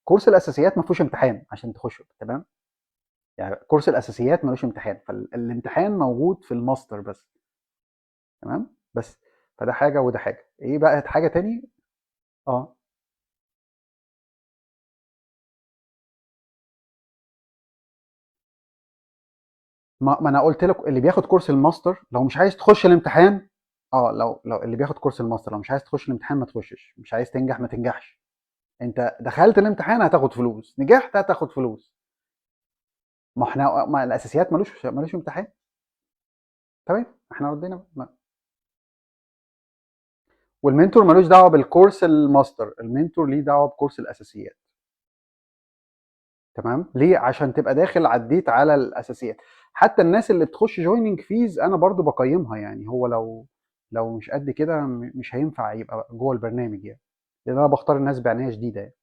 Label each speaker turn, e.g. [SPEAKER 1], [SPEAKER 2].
[SPEAKER 1] كورس الاساسيات ما فيهوش امتحان عشان تخشه، تمام؟ يعني كورس الاساسيات ملوش امتحان، فالامتحان موجود في الماستر بس، تمام؟ بس فده حاجه وده حاجه. ايه بقى حاجه تاني؟ اه، ما انا قلت لك اللي بياخد كورس الماستر لو مش عايز تخش الامتحان. اه، لو اللي بياخد كورس الماستر لو مش عايز تخش الامتحان ما تخشش، مش عايز تنجح ما تنجحش. انت دخلت الامتحان هتاخد فلوس، نجحت هتاخد فلوس. ما احنا ما الاساسيات ملوش امتحان. تمام، احنا ردينا والمنتور ملوش دعوه بالكورس الماستر، المنتور ليه دعوه بكورس الاساسيات. تمام، ليه؟ عشان تبقى داخل عديت على الاساسيات. حتى الناس اللي بتخش جويننج فيز انا برضو بقيمها، يعني هو لو مش قد كده مش هينفع يبقى جوه البرنامج يعني، لان انا بختار الناس بعنايه شديده يعني.